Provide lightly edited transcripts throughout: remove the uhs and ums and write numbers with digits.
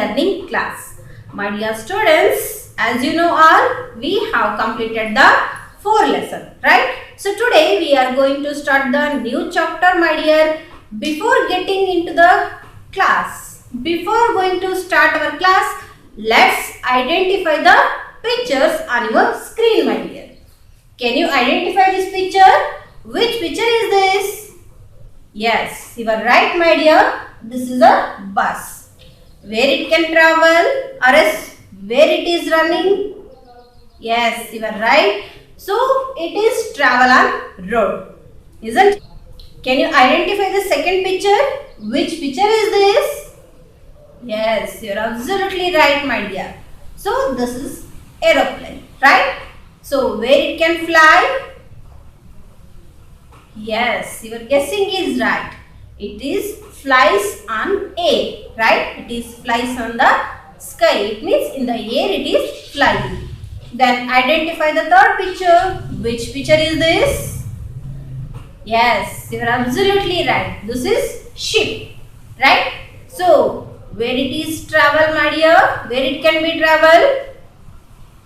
e-learning class. My dear students, as you know all, we have completed the 4 lessons, right? So today we are going to start the new chapter, my dear. Before getting into the class, before going to start our class, let's identify the pictures on your screen, my dear. Can you identify this picture? Which picture is this? Yes, you are right, my dear. This is a bus. Where it can travel or else where it is running? Yes, you are right. So it is travel on road, isn't it? Can you identify the second picture? Which picture is this? Yes, you are absolutely right, my dear. So this is aeroplane, right? So where it can fly? Yes, your guessing is right. It is flies on air, right? It is flies on the sky. It means in the air it is flying. Then identify the third picture. Which picture is this? Yes, you are absolutely right. This is ship, right? So where it is travel, my dear? Where it can be travel?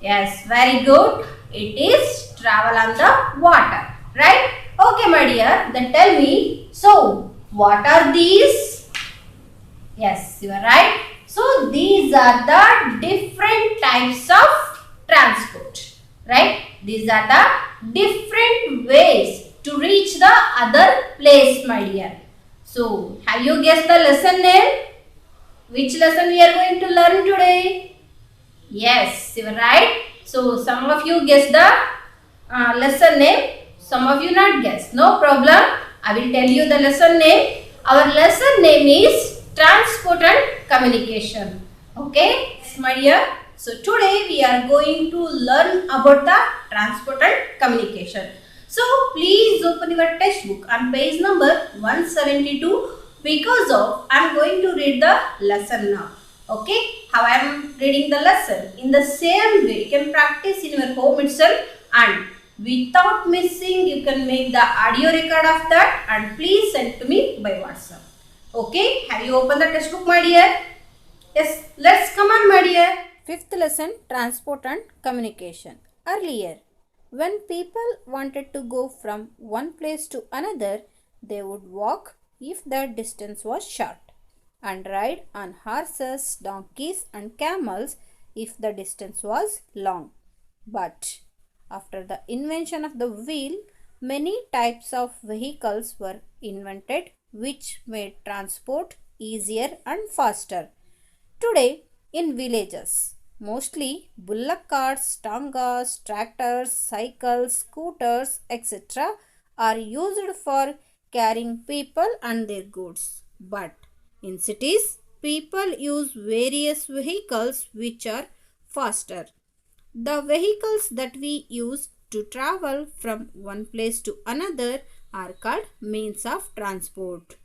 Yes, very good. It is travel on the water, right? Okay, my dear, then tell me, so what are these? Yes, you are right. So these are the different types of transport, right? These are the different ways to reach the other place, my dear. So have you guessed the lesson name? Which lesson we are going to learn today? Yes, you are right. So some of you guessed the lesson name. Some of you not guess. No problem. I will tell you the lesson name. Our lesson name is Transport and Communication. Okay, my dear. So today we are going to learn about the transport and communication. So please open your textbook on page number 172 because I am going to read the lesson now. Okay, how I am reading the lesson. In the same way, you can practice in your home itself, and without missing, you can make the audio record of that and please send to me by WhatsApp. Okay, have you opened the textbook, my dear? Yes, let's come on, my dear. Fifth lesson, Transport and Communication. Earlier, when people wanted to go from one place to another, they would walk if the distance was short, and ride on horses, donkeys and camels if the distance was long. But after the invention of the wheel, many types of vehicles were invented which made transport easier and faster. Today, in villages, mostly bullock carts, tangas, tractors, cycles, scooters, etc. are used for carrying people and their goods. But in cities, people use various vehicles which are faster. The vehicles that we use to travel from one place to another are called means of transport.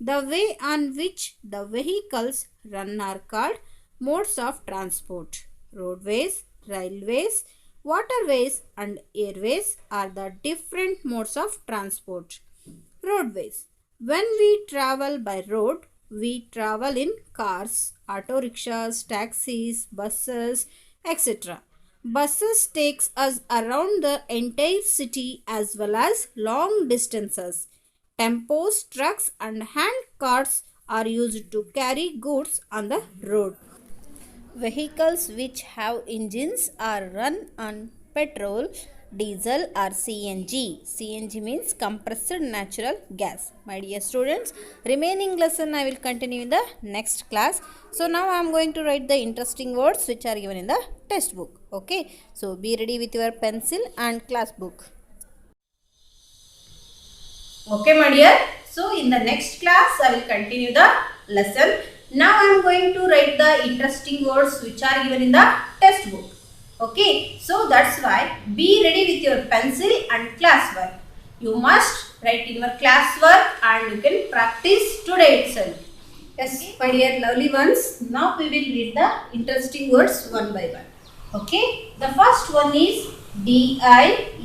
The way on which the vehicles run are called modes of transport. Roadways, railways, waterways and airways are the different modes of transport. Roadways. When we travel by road, we travel in cars, auto rickshaws, taxis, buses, etc. Buses takes us around the entire city as well as long distances. Tempos, trucks and hand carts are used to carry goods on the road. Vehicles which have engines are run on petrol, diesel or CNG. CNG means compressed natural gas. My dear students, remaining lesson I will continue in the next class. So now I am going to write the interesting words which are given in the textbook. Okay, so be ready with your pencil and class book. Okay, my dear. So in the next class, I will continue the lesson. Now I am going to write the interesting words which are given in the textbook. Okay, so that's why be ready with your pencil and classwork. You must write in your classwork and you can practice today itself. Yes, my dear lovely ones. Now we will read the interesting words one by one. Okay, the first one is DISTANCE,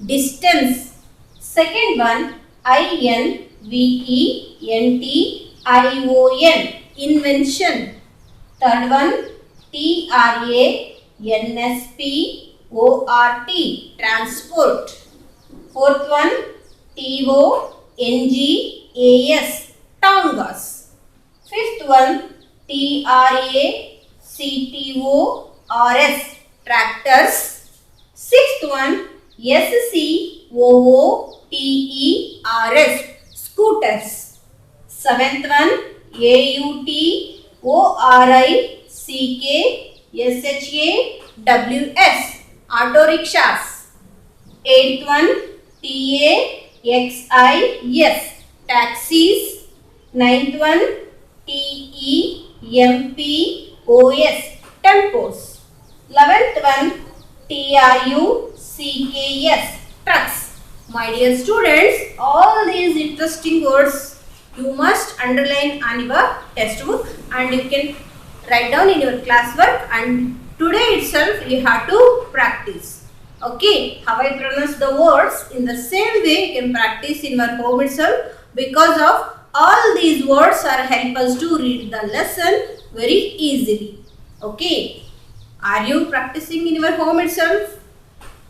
distance. Second one, INVENT, I-O-N, invention. Third one, T-R-A-N-S-P-O-R-T, transport. Fourth one, T-O-N-G-A-S, tongas. Fifth one, T-R-A-C-T-O-R-S, tractors. Sixth one, S-C-O-O-T-E-R-S, scooters. Seventh one, A-U-T-O-R-I-C-K-S-H-A-W-S, auto rickshaws. Eighth one, T-A-X-I-S, taxis. Ninth one, T-E-M-P-O-S, tempos. 11th one, T-R-U-C-K-S, trucks. My dear students, all these interesting words you must underline on your textbook and you can write down in your classwork, and today itself you have to practice. Okay, how I pronounce the words in the same way you can practice in your home itself, because of all these words are help us to read the lesson very easily. Okay, are you practicing in your home itself?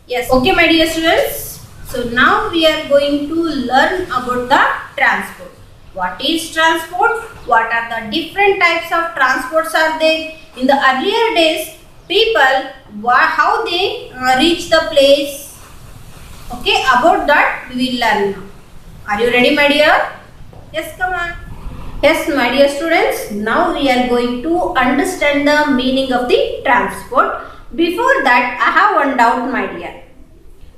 Yes. Okay, my dear students. So now we are going to learn about the transport. What is transport? What are the different types of transports are there? In the earlier days, people, how they reach the place. Okay, about that we will learn now. Are you ready, my dear? Yes, come on. Yes, my dear students, now we are going to understand the meaning of the transport. Before that, I have one doubt, my dear.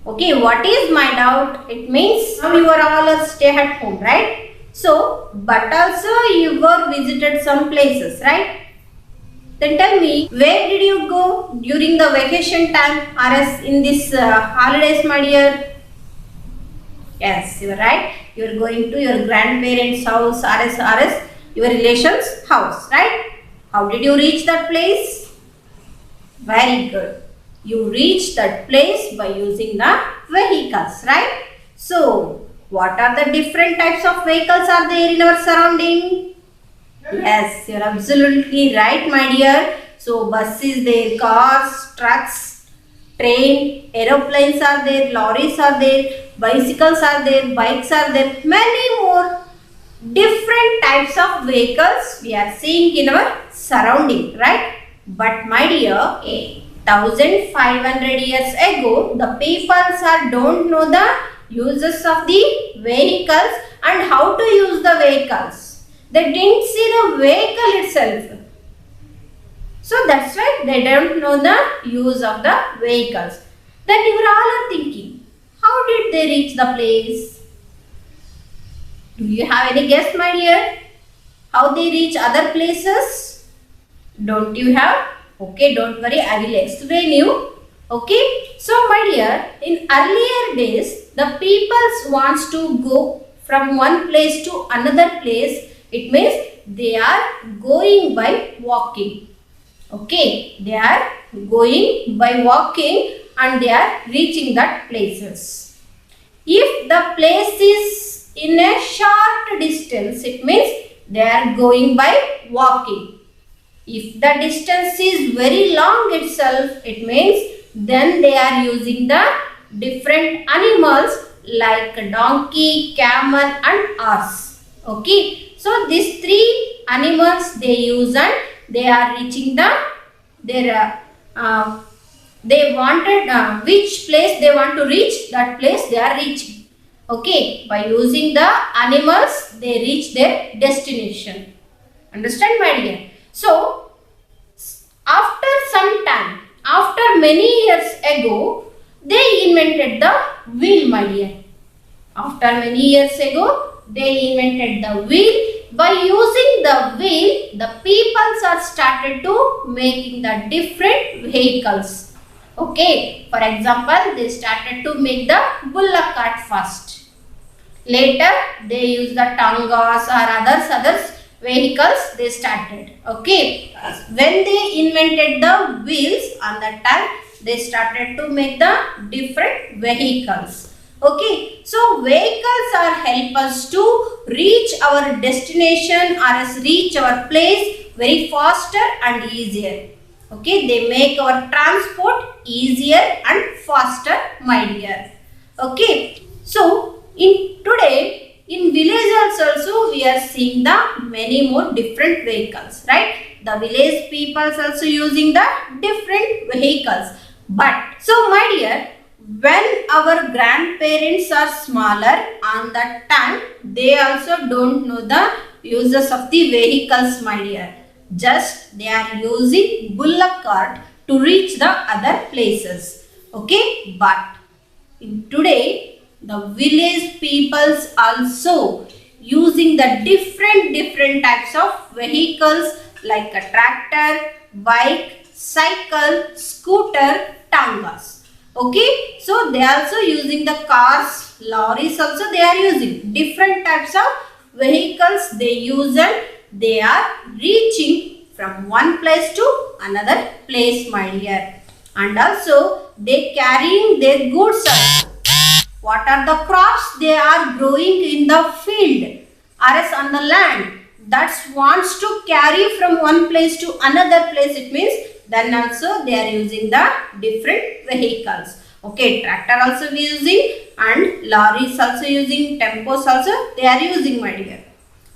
Okay, what is my doubt? It means now you are all stay at home, right? So, but also you were visited some places, right? Then tell me, where did you go during the vacation time or as in this holidays, my dear? Yes, you are right. You are going to your grandparents' house or as your relations' house, right? How did you reach that place? Very good. You reach that place by using the vehicles, right? So, what are the different types of vehicles are there in our surrounding? Yes, you are absolutely right, my dear. So, bus is there, cars, trucks, train, aeroplanes are there, lorries are there, bicycles are there, bikes are there, many more different types of vehicles we are seeing in our surrounding, right? But my dear, 1500 years ago, the people don't know the uses of the vehicles and how to use the vehicles. They didn't see the vehicle itself. So that's why they don't know the use of the vehicles. Then you all are thinking, how did they reach the place? Do you have any guess, my dear? How they reach other places? Don't you have? Okay, don't worry, I will explain you. Okay, so my dear, in earlier days, the people wants to go from one place to another place. It means they are going by walking. Okay, they are going by walking and they are reaching that places. If the place is in a short distance, it means they are going by walking. If the distance is very long itself, it means then they are using the different animals like donkey, camel and horse. Okay, so these three animals they use and they are reaching they wanted which place they want to reach, that place they are reaching. Okay, by using the animals they reach their destination. Understand, my dear? So after some time, after many years ago, they invented the wheel, my dear. After many years ago, they invented the wheel. By using the wheel, the peoples are started to making the different vehicles. Okay, for example, they started to make the bullock cart first. Later, they use the tangas or others vehicles they started. Okay, when they invented the wheels, on that time they started to make the different vehicles. Okay, so vehicles are help us to reach our destination or as reach our place very faster and easier. Okay, they make our transport easier and faster, my dear. Okay, so in today in villages also we are seeing the many more different vehicles, right? The village people also using the different vehicles. But so my dear, when our grandparents are smaller on that time, they also don't know the uses of the vehicles, my dear. Just they are using bullock cart to reach the other places. Okay, but in today the village peoples also using the different types of vehicles like a tractor, bike, cycle, scooter, tangas. Okay, so they are also using the cars, lorries also they are using different types of vehicles they use, and they are reaching from one place to another place, my dear. And also they carrying their goods also. What are the crops they are growing in the field or as on the land that wants to carry from one place to another place, it means then also they are using the different vehicles. Okay, tractor also we using and lorries also using, tempos also they are using, my dear.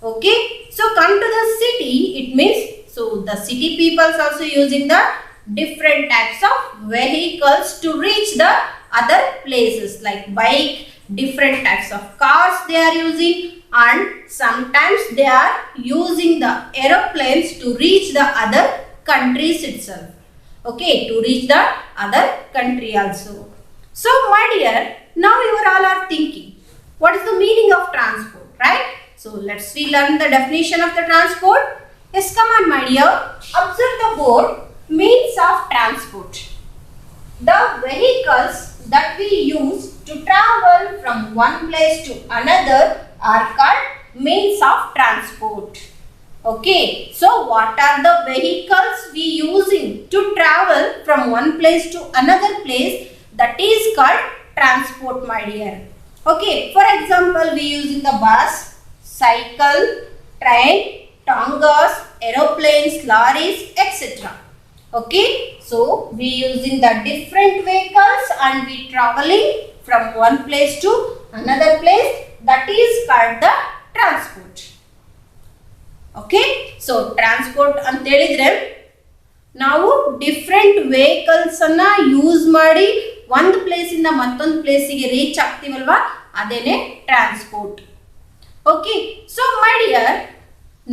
Okay, so come to the city, it means so the city peoples also using the different types of vehicles to reach the other places like bike, different types of cars they are using, and sometimes they are using the aeroplanes to reach the other countries itself. Okay, to reach the other country also. So my dear, now you all are thinking, what is the meaning of transport, right? So let's we learn the definition of the transport. Yes, come on my dear. Observe the board. Means of transport. The vehicles that we use to travel from one place to another are called means of transport. Okay, so what are the vehicles we using to travel from one place to another place? That is called transport, my dear. Okay, for example, we using the bus, cycle, train, tangas, aeroplanes, lorries, etc. Okay, so we using the different vehicles and we traveling from one place to another place, that is called the transport. Okay, so transport ಅಂತ ಹೇಳಿದ್ರೆ ನಾವು different vehicles ಅನ್ನ use ಮಾಡಿ ಒಂದು place ಇಂದ ಮತ್ತೊಂದು ಪ್ಲೇಸಿಗೆ reach ಆಗ್ತೀವಲ್ವಾ, ಅದೇನೆ transport. Okay, so my dear,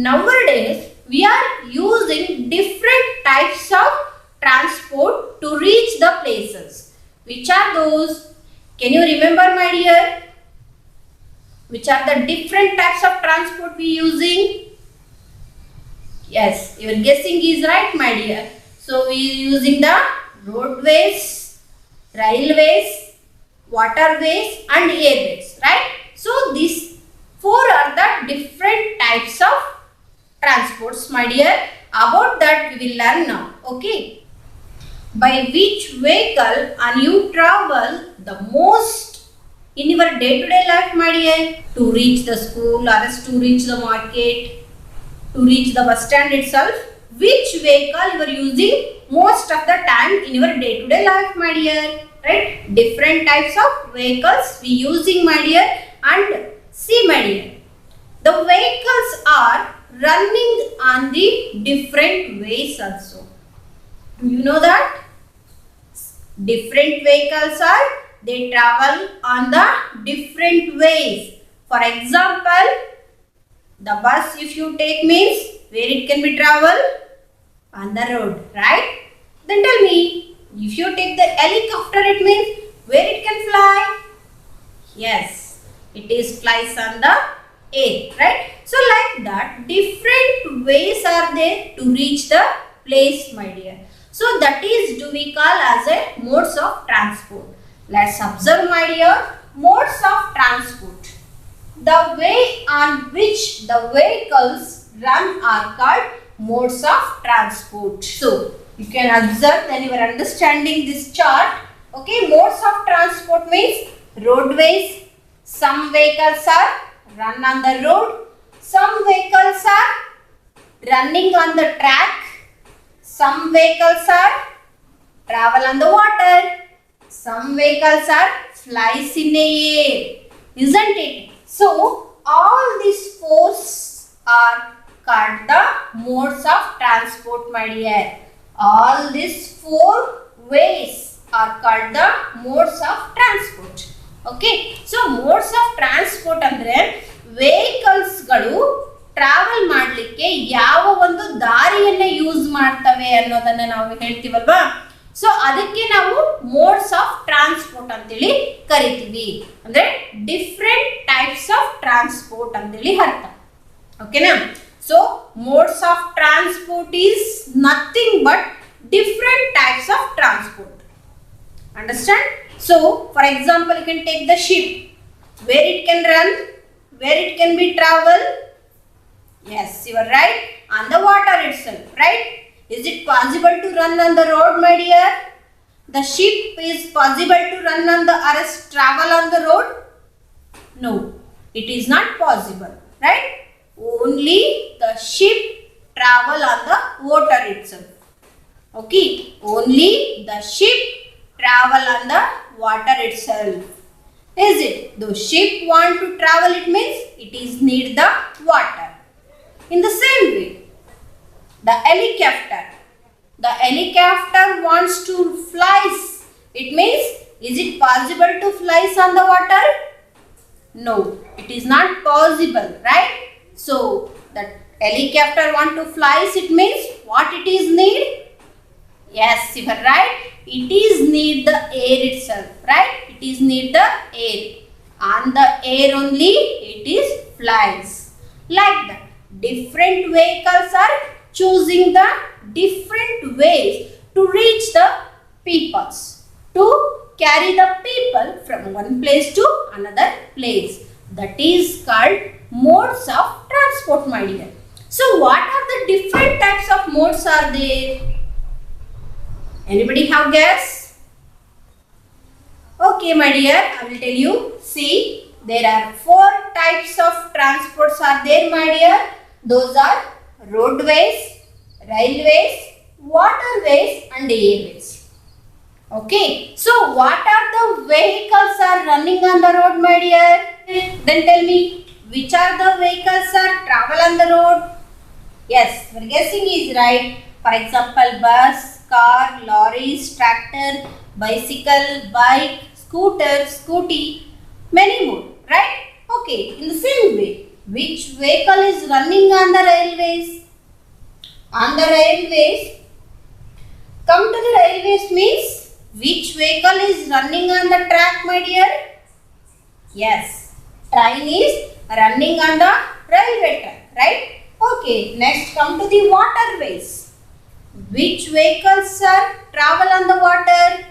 nowadays we are using different types of transport to reach the places. Which are those? Can you remember, my dear? Which are the different types of transport we using? Yes, your guessing is right, my dear. So we are using the roadways, railways, waterways and airways, right? So these four are the different types of transports, my dear. About that we will learn now. Okay, by which vehicle and you travel the most in your day-to-day life, my dear? To reach the school or else to reach the market, to reach the bus stand itself, which vehicle you are using most of the time in your day-to-day life, my dear? Right, different types of vehicles we using, my dear. And see, my dear, the vehicles are running on the different ways also. Do you know that? Different vehicles are, they travel on the different ways. For example, the bus if you take means where it can be travel? On the road, right? Then tell me, if you take the helicopter, it means where it can fly? Yes, it is flies on the air, right? So like that, different ways are there to reach the place, my dear. So that is do we call as a modes of transport. Let's observe, my dear, modes of transport. The way on which the vehicles run are called modes of transport. So you can observe, then you are understanding this chart. Okay, modes of transport means roadways. Some vehicles are run on the road. Some vehicles are running on the track. Some vehicles are travel on the water. Some vehicles are flies in the air. Isn't it? So, all these four are called the modes of transport, my dear. All these four ways are called the modes of transport. Okay. So, modes of transport ಅಂದ್ರೆ vehicles ಗಳು travel ಮಾಡಲಿಕ್ಕೆ ಯಾವ ಒಂದು ದಾರಿಯನ್ನ use ಮಾಡ್ತವೆ ಅನ್ನೋದನ್ನ ನಾವು ಹೇಳ್ತೀವಲ್ವಾ. So ಅದಕ್ಕೆ ನಾವು ಮೋಡ್ಸ್ ಆಫ್ ಟ್ರಾನ್ಸ್ಪೋರ್ಟ್ ಅಂತೇಳಿ ಕರಿತೀವಿ. ಅಂದ್ರೆ ಡಿಫ್ರೆಂಟ್ ಟೈಪ್ಸ್ ಆಫ್ ಟ್ರಾನ್ಸ್ಪೋರ್ಟ್ ಅಂತೇಳಿ ಅರ್ಥ. ಓಕೆನಾ. So modes of transport is nothing but different types of transport. Understand? So, for example, you can take the ship, where it can run, where it can be travel. Yes, you are right. On the water itself, right? Is it possible to run on the road, my dear? The ship is possible to run on the or travel on the road? No, it is not possible, right? Only the ship travel on the water itself. Okay, only the ship travel on the water itself. Is it? The ship want to travel, it means it is need the water. In the same way, the helicopter. The helicopter wants to fly. It means, is it possible to fly on the water? No, it is not possible, right? So, the helicopter want to fly, it means what it is need? Yes, you are right. It is need the air itself, right? It is need the air. On the air only it is flies. Like that. Different vehicles are choosing the different ways to reach the peoples. To carry the people from one place to another place. That is called modes of transport, my dear. So what are the different types of modes are there? Anybody have guess? Okay, my dear, I will tell you. See, there are four types of transports are there, my dear. Those are roadways, railways, waterways and airways. Okay, so what are the vehicles are running on the road, my dear? Then tell me, which are the vehicles are travel on the road? Yes, your guessing is right. For example, bus, car, lorries, tractor, bicycle, bike, scooter, scooty, many more, right? Okay, in the same way, which vehicle is running on the railways? On the railways, come to the railways means, which vehicle is running on the track, my dear? Yes, train is running on the railway track, right? Okay, next come to the waterways. Which vehicles are travel on the water?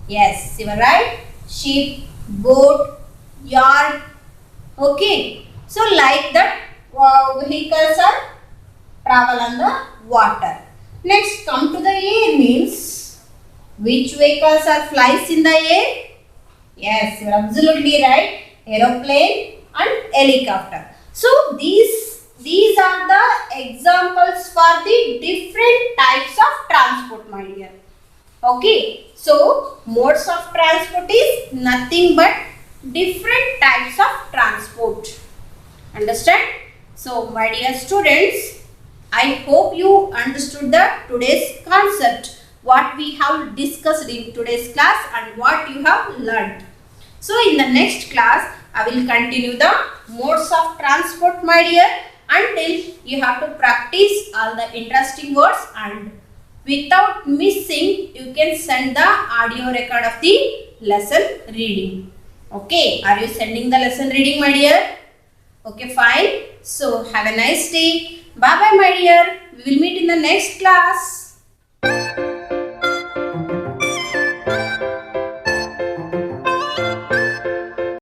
Yes, you are right. Ship, boat, yacht. Okay. So like that, vehicles are travel on the water. Next, come to the air means, which vehicles are flies in the air? Yes, you are absolutely right. Aeroplane and helicopter. So these are the examples for the different types of transport, my dear. Okay, so modes of transport is nothing but different types of transport. Understand? So, my dear students, I hope you understood the today's concept, what we have discussed in today's class and what you have learned. So, in the next class, I will continue the modes of transport, my dear. Until you have to practice all the interesting words, and without missing you can send the audio record of the lesson reading. Okay, are you sending the lesson reading, my dear? Okay, fine. So have a nice day. Bye bye, my dear. We will meet in the next class.